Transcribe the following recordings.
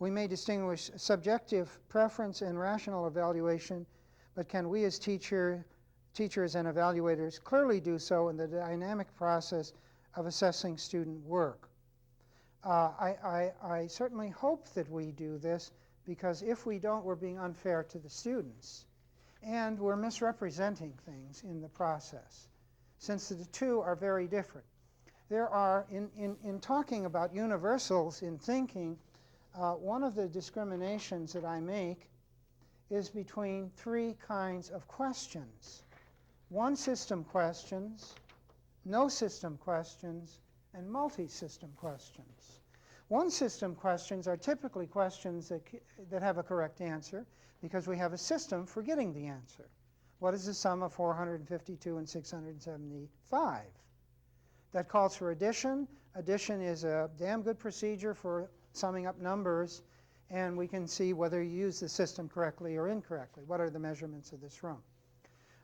We may distinguish subjective preference and rational evaluation, but can we as teachers and evaluators clearly do so in the dynamic process of assessing student work? I certainly hope that we do this, because if we don't, we're being unfair to the students. And we're misrepresenting things in the process, since the two are very different. There are, in talking about universals in thinking, one of the discriminations that I make is between three kinds of questions: one system questions, no system questions, and multi-system questions. One system questions are typically questions that have a correct answer, because we have a system for getting the answer. What is the sum of 452 and 675? That calls for addition. Addition is a damn good procedure for summing up numbers, and we can see whether you use the system correctly or incorrectly. What are the measurements of this room?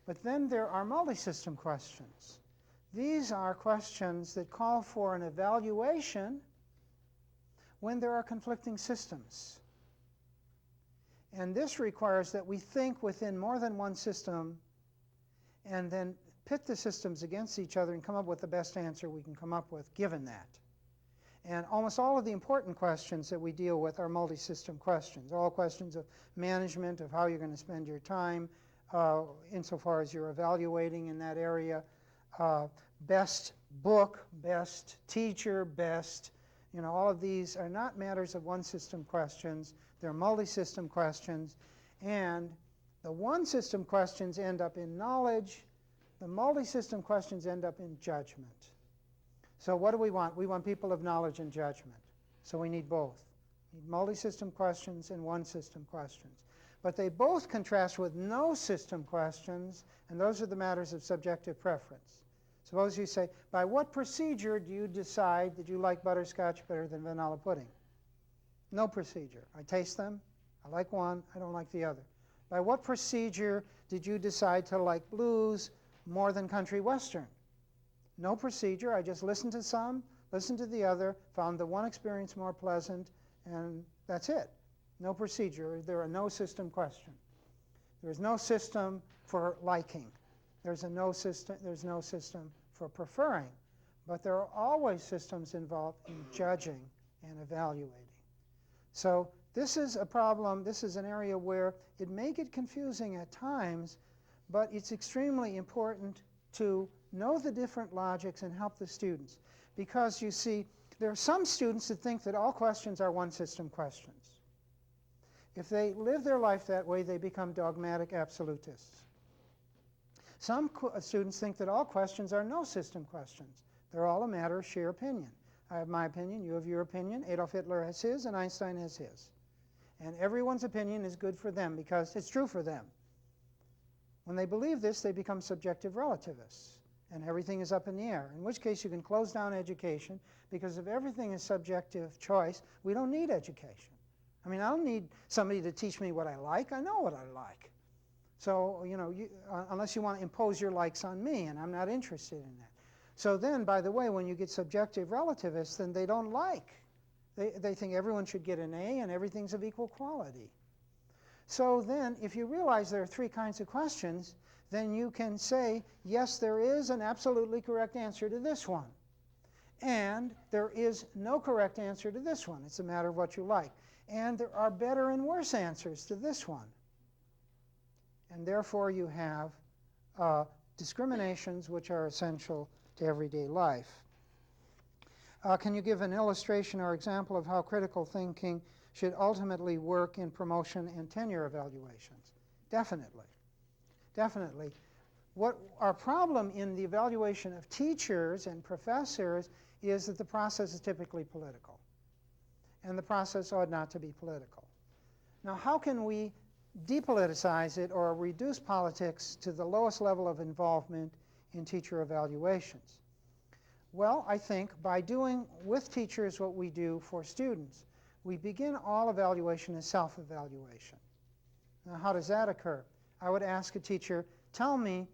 But then there are multi-system questions. These are questions that call for an evaluation when there are conflicting systems. And this requires that we think within more than one system and then pit the systems against each other and come up with the best answer we can come up with given that. And almost all of the important questions that we deal with are multi-system questions, all questions of management, of how you're going to spend your time, insofar as you're evaluating in that area, best book, best teacher, best, all of these are not matters of one system questions. They're multi-system questions. And the one system questions end up in knowledge. The multi-system questions end up in judgment. So what do we want? We want people of knowledge and judgment. So we need both. We need multi-system questions and one system questions. But they both contrast with no system questions, and those are the matters of subjective preference. Suppose you say, by what procedure do you decide that you like butterscotch better than vanilla pudding? No procedure. I taste them. I like one. I don't like the other. By what procedure did you decide to like blues more than country western? No procedure. I just listened to some, listened to the other, found the one experience more pleasant, and that's it. No procedure. There are no system questions. There is no system for liking. There's no system for preferring. But there are always systems involved in judging and evaluating. So this is a problem. This is an area where it may get confusing at times, but it's extremely important to know the different logics and help the students. Because you see, there are some students that think that all questions are one system questions. If they live their life that way, they become dogmatic absolutists. Some students think that all questions are no system questions. They're all a matter of sheer opinion. I have my opinion, you have your opinion, Adolf Hitler has his, and Einstein has his. And everyone's opinion is good for them because it's true for them. When they believe this, they become subjective relativists, and everything is up in the air, in which case you can close down education, because if everything is subjective choice, we don't need education. I mean, I don't need somebody to teach me what I like. I know what I like. So, unless you want to impose your likes on me, and I'm not interested in that. So then, by the way, when you get subjective relativists, then they don't like. They think everyone should get an A and everything's of equal quality. So then, if you realize there are three kinds of questions, then you can say, yes, there is an absolutely correct answer to this one. And there is no correct answer to this one. It's a matter of what you like. And there are better and worse answers to this one. And therefore, you have discriminations which are essential to everyday life. Can you give an illustration or example of how critical thinking should ultimately work in promotion and tenure evaluations? Definitely. Definitely. What our problem in the evaluation of teachers and professors is that the process is typically political. And the process ought not to be political. Now, how can we depoliticize it or reduce politics to the lowest level of involvement in teacher evaluations? Well, I think by doing with teachers what we do for students, we begin all evaluation as self-evaluation. Now, how does that occur? I would ask a teacher, tell me,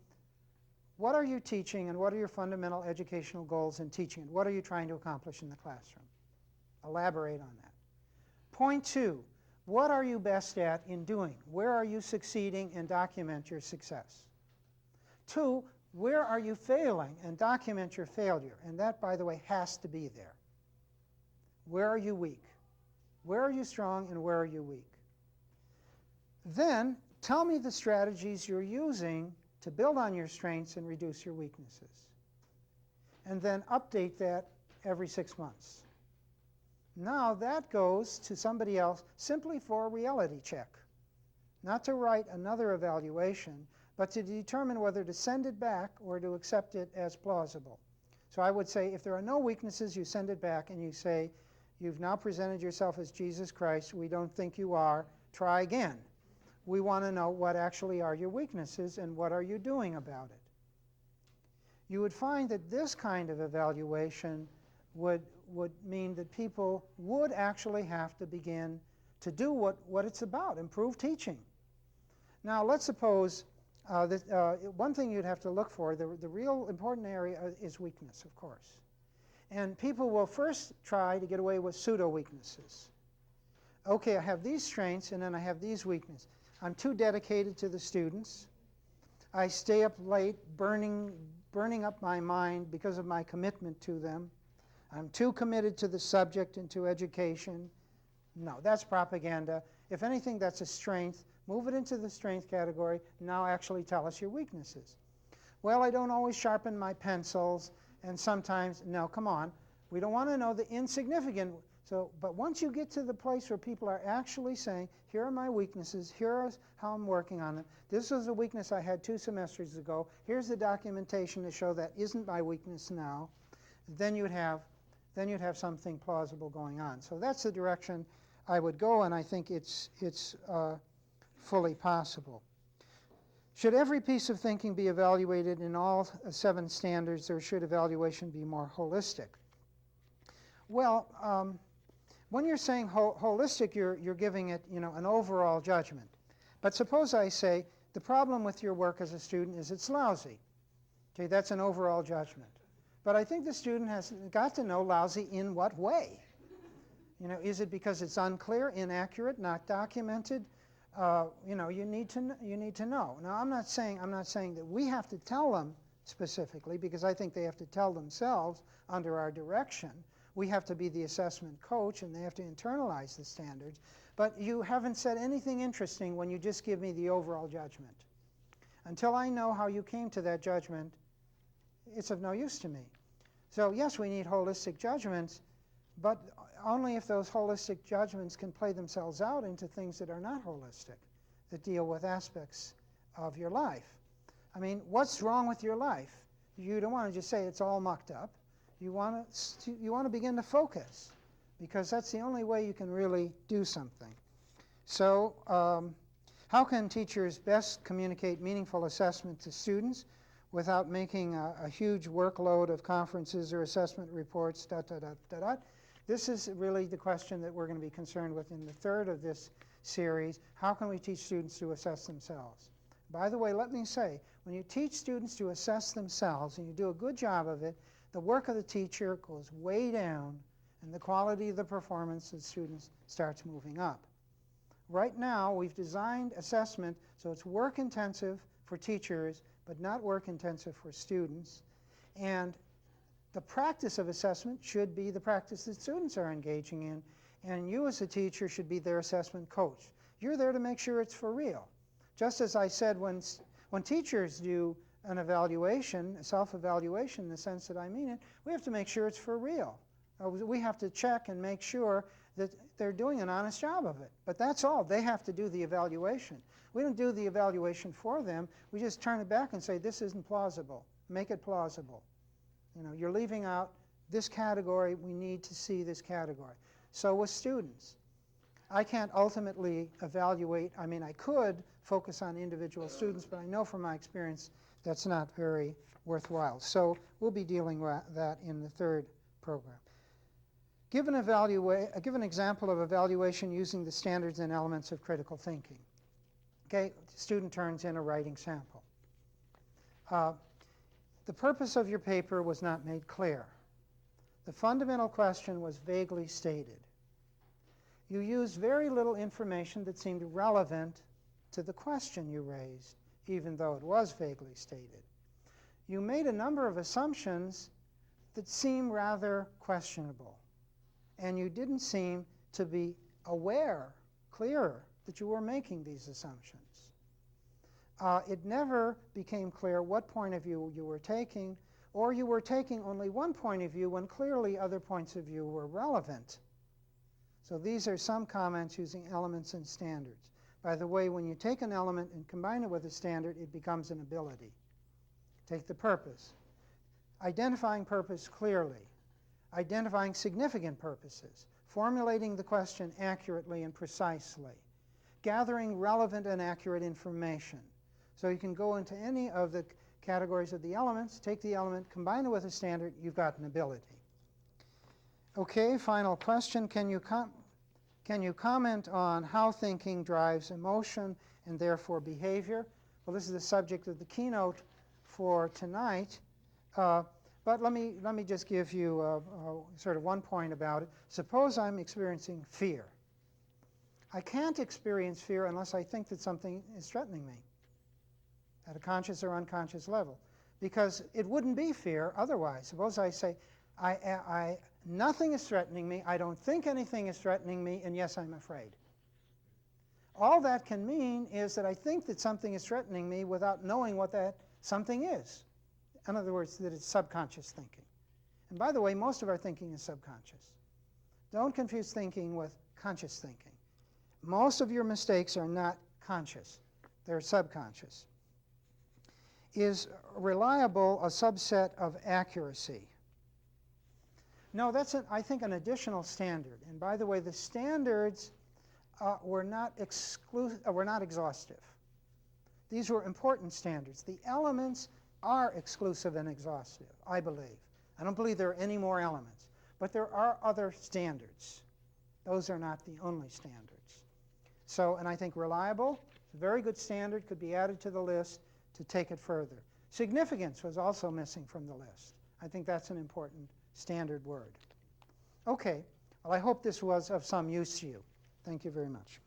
what are you teaching and what are your fundamental educational goals in teaching? What are you trying to accomplish in the classroom? Elaborate on that. Point 2, what are you best at in doing? Where are you succeeding, and document your success. 2, where are you failing, and document your failure. And that, by the way, has to be there. Where are you weak? Where are you strong, and where are you weak? Then tell me the strategies you're using to build on your strengths and reduce your weaknesses. And then update that every 6 months. Now that goes to somebody else simply for a reality check. Not to write another evaluation, but to determine whether to send it back or to accept it as plausible. So I would say if there are no weaknesses, you send it back and you say, you've now presented yourself as Jesus Christ. We don't think you are. Try again. We want to know what actually are your weaknesses and what are you doing about it. You would find that this kind of evaluation would mean that people would actually have to begin to do what it's about, improve teaching. Now, let's suppose one thing you'd have to look for, the real important area is weakness, of course. And people will first try to get away with pseudo-weaknesses. Okay, I have these strengths, and then I have these weaknesses. I'm too dedicated to the students. I stay up late, burning up my mind because of my commitment to them. I'm too committed to the subject and to education. No, that's propaganda. If anything, that's a strength. Move it into the strength category. Now actually tell us your weaknesses. Well, I don't always sharpen my pencils, and sometimes, no, come on. We don't want to know the insignificant. But once you get to the place where people are actually saying, here are my weaknesses, here is how I'm working on them. This was a weakness I had 2 semesters ago. Here's the documentation to show that isn't my weakness now. Then you'd have something plausible going on. So that's the direction I would go, and I think it's fully possible. Should every piece of thinking be evaluated in all 7 standards, or should evaluation be more holistic? Well, when you're saying holistic, you're giving it, an overall judgment. But suppose I say the problem with your work as a student is it's lousy. Okay, that's an overall judgment. But I think the student has got to know lousy in what way. Is it because it's unclear, inaccurate, not documented? You need to know. Now, I'm not saying that we have to tell them specifically, because I think they have to tell themselves under our direction. We have to be the assessment coach, and they have to internalize the standards. But you haven't said anything interesting when you just give me the overall judgment. Until I know how you came to that judgment, it's of no use to me. So yes, we need holistic judgments, but only if those holistic judgments can play themselves out into things that are not holistic, that deal with aspects of your life. I mean, what's wrong with your life? You don't want to just say it's all mucked up. You want to begin to focus, because that's the only way you can really do something. So how can teachers best communicate meaningful assessment to students without making a huge workload of conferences or assessment reports, ... This is really the question that we're going to be concerned with in the 3rd of this series. How can we teach students to assess themselves? By the way, let me say, when you teach students to assess themselves and you do a good job of it, the work of the teacher goes way down, and the quality of the performance of the students starts moving up. Right now, we've designed assessment so it's work-intensive for teachers, but not work-intensive for students. And the practice of assessment should be the practice that students are engaging in, and you as a teacher should be their assessment coach. You're there to make sure it's for real. Just as I said, when teachers do an evaluation, a self-evaluation in the sense that I mean it, we have to make sure it's for real. We have to check and make sure that they're doing an honest job of it. But that's all. They have to do the evaluation. We don't do the evaluation for them. We just turn it back and say, this isn't plausible. Make it plausible. You're leaving out this category. We need to see this category. So with students, I can't ultimately evaluate. I mean, I could focus on individual students, but I know from my experience that's not very worthwhile. So we'll be dealing with that in the 3rd program. Give an example of evaluation using the standards and elements of critical thinking. Okay, student turns in a writing sample. The purpose of your paper was not made clear. The fundamental question was vaguely stated. You used very little information that seemed relevant to the question you raised, even though it was vaguely stated. You made a number of assumptions that seem rather questionable, and you didn't seem to be clear that you were making these assumptions. It never became clear what point of view you were taking, or you were taking only one point of view when clearly other points of view were relevant. So these are some comments using elements and standards. By the way, when you take an element and combine it with a standard, it becomes an ability. Take the purpose. Identifying purpose clearly. Identifying significant purposes. Formulating the question accurately and precisely. Gathering relevant and accurate information. So you can go into any of the categories of the elements, take the element, combine it with a standard, you've got an ability. Okay, final question. Can you comment on how thinking drives emotion and therefore behavior? Well, this is the subject of the keynote for tonight. But let me just give you sort of one point about it. Suppose I'm experiencing fear. I can't experience fear unless I think that something is threatening me at a conscious or unconscious level, because it wouldn't be fear otherwise. Suppose I say, nothing is threatening me, I don't think anything is threatening me, and yes, I'm afraid. All that can mean is that I think that something is threatening me without knowing what that something is. In other words, that it's subconscious thinking. And by the way, most of our thinking is subconscious. Don't confuse thinking with conscious thinking. Most of your mistakes are not conscious. They're subconscious. Is reliable a subset of accuracy? No, that's, I think, an additional standard. And by the way, the standards were not exhaustive. These were important standards. The elements are exclusive and exhaustive, I believe. I don't believe there are any more elements. But there are other standards. Those are not the only standards. So, and I think reliable, a very good standard, could be added to the list to take it further. Significance was also missing from the list. I think that's an important standard word. Okay, well, I hope this was of some use to you. Thank you very much.